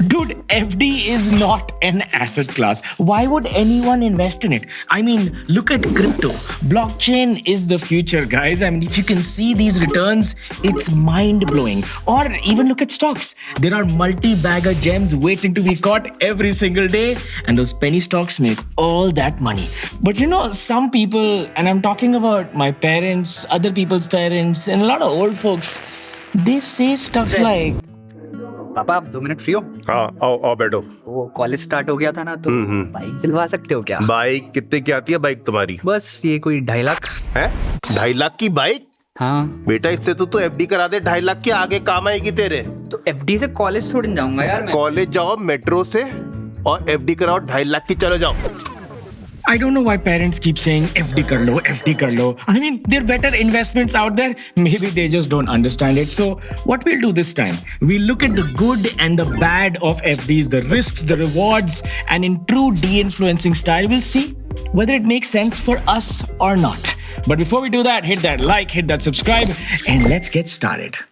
Dude, FD is not an asset class. Why would anyone invest in it? I mean, look at crypto. Blockchain is the future, guys. I mean, if you can see these returns, it's mind-blowing. Or even look at stocks. There are multi-bagger gems waiting to be caught every single day, and those penny stocks make all that money. But some people, and I'm talking about my parents, other people's parents, and a lot of old folks, they say stuff like, पापा आप 2 minute free हो? हाँ आओ बैठो। वो college start हो गया था ना, तो बाइक दिलवा सकते हो क्या? बाइक कितने की आती है बाइक तुम्हारी? बस ये कोई 2.5 लाख है। 2.5 लाख की बाइक? हाँ बेटा इससे तो एफडी करा दे, 2.5 लाख के आगे काम आएगी तेरे। तो एफडी से कॉलेज थोड़ी जाऊंगा यार मैं। कॉलेज जाओ मेट्रो से और एफडी कराओ 2.5 लाख की, चलो जाओ। I don't know why parents keep saying FD kar lo, FD kar lo. I mean, there are better investments out there. Maybe they just don't understand it. So what we'll do this time, we'll look at the good and the bad of FDs, the risks, the rewards, and in true de-influencing style, we'll see whether it makes sense for us or not. But before we do that, hit that like, hit that subscribe, and let's get started.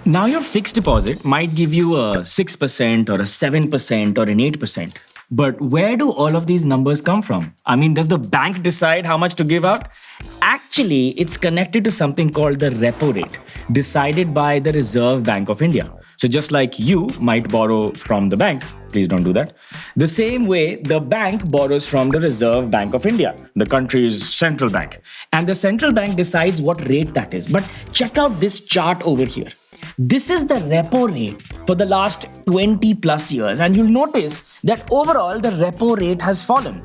Now, your fixed deposit might give you a 6% or a 7% or an 8%. But where do all of these numbers come from? I mean, does the bank decide how much to give out? Actually, it's connected to something called the repo rate, decided by the Reserve Bank of India. So just like you might borrow from the bank, please don't do that. The same way, the bank borrows from the Reserve Bank of India, the country's central bank. And the central bank decides what rate that is. But check out this chart over here. This is the repo rate for the last 20 plus years. And you'll notice that overall, the repo rate has fallen.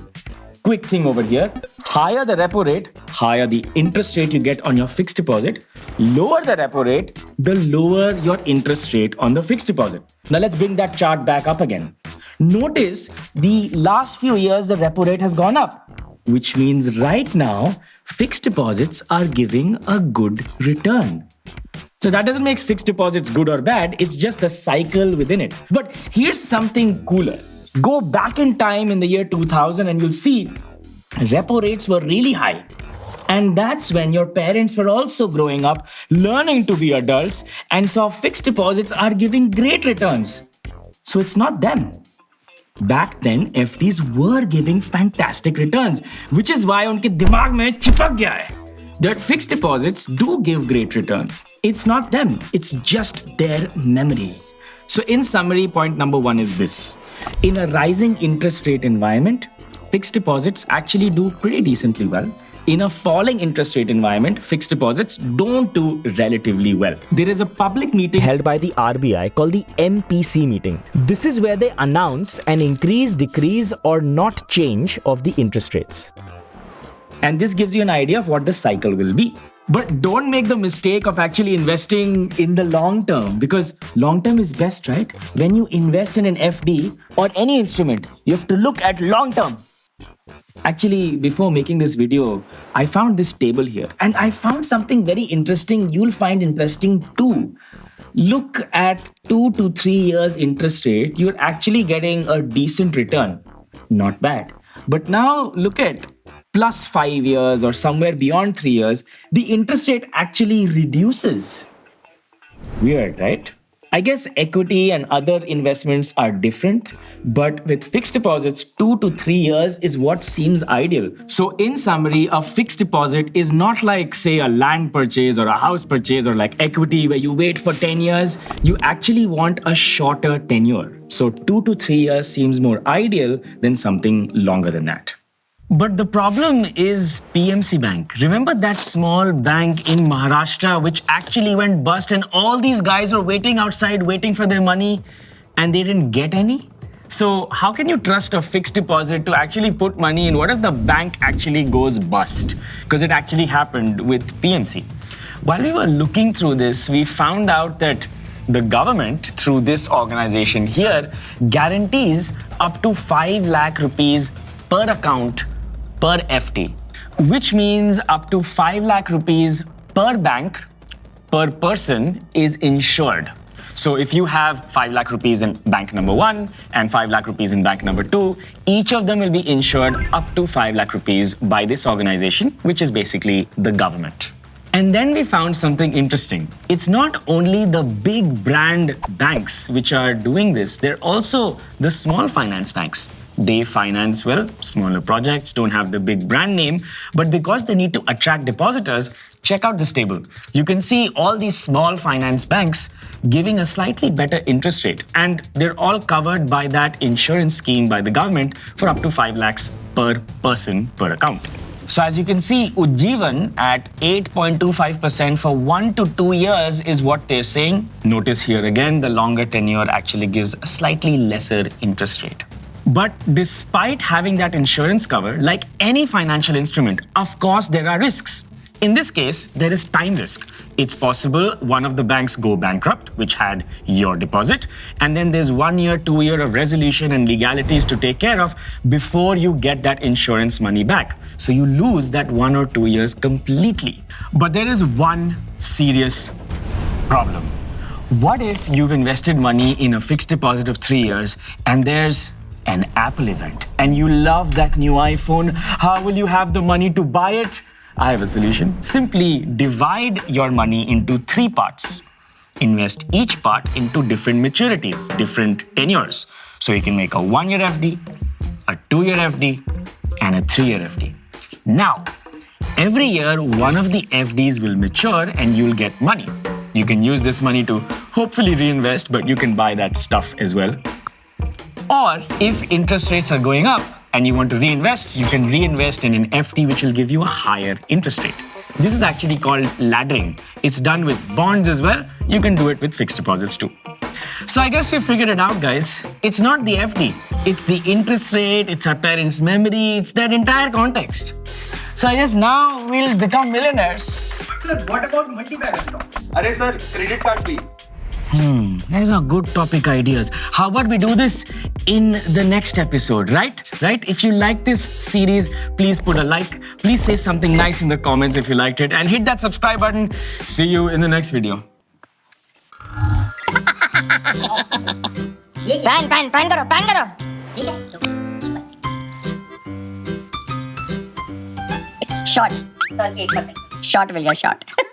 Quick thing over here, higher the repo rate, higher the interest rate you get on your fixed deposit. Lower the repo rate, the lower your interest rate on the fixed deposit. Now let's bring that chart back up again. Notice the last few years, the repo rate has gone up, which means right now, fixed deposits are giving a good return. So that doesn't make fixed deposits good or bad, it's just the cycle within it. But here's something cooler. Go back in time in the year 2000 and you'll see repo rates were really high. And that's when your parents were also growing up, learning to be adults, and saw fixed deposits are giving great returns. So it's not them. Back then, FDs were giving fantastic returns, which is why unke dimag mein chipak gaya hai that fixed deposits do give great returns. It's not them, it's just their memory. So in summary, point number 1 is this. In a rising interest rate environment, fixed deposits actually do pretty decently well. In a falling interest rate environment, fixed deposits don't do relatively well. There is a public meeting held by the RBI called the MPC meeting. This is where they announce an increase, decrease, or not change of the interest rates. And this gives you an idea of what the cycle will be. But don't make the mistake of actually investing in the long term, because long term is best, right? When you invest in an FD or any instrument, you have to look at long term. Actually, before making this video, I found this table here and I found something very interesting. You'll find interesting too. Look at 2 to 3 years interest rate. You're actually getting a decent return. Not bad. But now look at plus 5 years or somewhere beyond 3 years, the interest rate actually reduces. Weird, right? I guess equity and other investments are different, but with fixed deposits, 2 to 3 years is what seems ideal. So in summary, a fixed deposit is not like, say, a land purchase or a house purchase or like equity where you wait for 10 years. You actually want a shorter tenure. So 2 to 3 years seems more ideal than something longer than that. But the problem is PMC Bank. Remember that small bank in Maharashtra which actually went bust and all these guys were waiting outside waiting for their money and they didn't get any? So how can you trust a fixed deposit to actually put money in? What if the bank actually goes bust? Because it actually happened with PMC. While we were looking through this, we found out that the government, through this organization here, guarantees up to 5 lakh rupees per account per FD, which means up to 5 lakh rupees per bank, per person is insured. So if you have 5 lakh rupees in bank number 1 and 5 lakh rupees in bank number 2, each of them will be insured up to 5 lakh rupees by this organization, which is basically the government. And then we found something interesting. It's not only the big brand banks which are doing this, they're also the small finance banks. They finance, well, smaller projects, don't have the big brand name, but because they need to attract depositors, check out this table. You can see all these small finance banks giving a slightly better interest rate, and they're all covered by that insurance scheme by the government for up to 5 lakhs per person per account. So as you can see, Ujjivan at 8.25% for 1 to 2 years is what they're saying. Notice here again, the longer tenure actually gives a slightly lesser interest rate. But despite having that insurance cover, like any financial instrument, of course there are risks. In this case, there is time risk. It's possible one of the banks go bankrupt, which had your deposit, and then there's 1 year, 2 year of resolution and legalities to take care of before you get that insurance money back. So you lose that 1 or 2 years completely. But there is one serious problem. What if you've invested money in a fixed deposit of 3 years and there's an Apple event and you love that new iPhone? How will you have the money to buy it? I have a solution. Simply divide your money into 3 parts. Invest each part into different maturities, different tenures. So you can make a 1-year FD, a 2-year FD, and a 3-year FD. Now, every year, one of the FDs will mature and you'll get money. You can use this money to hopefully reinvest, but you can buy that stuff as well. Or if interest rates are going up and you want to reinvest, you can reinvest in an FD which will give you a higher interest rate. This is actually called laddering. It's done with bonds as well. You can do it with fixed deposits too. So I guess we figured it out, guys. It's not the FD. It's the interest rate, it's our parents' memory, it's that entire context. So I guess now we'll become millionaires. Sir, what about multi-bag stocks? अरे sir credit card भी. These are good topic ideas. How about we do this in the next episode, right? If you like this series, please put a like. Please say something nice in the comments if you liked it. And hit that subscribe button. See you in the next video. Pan करो ठीक है short short मिल गया short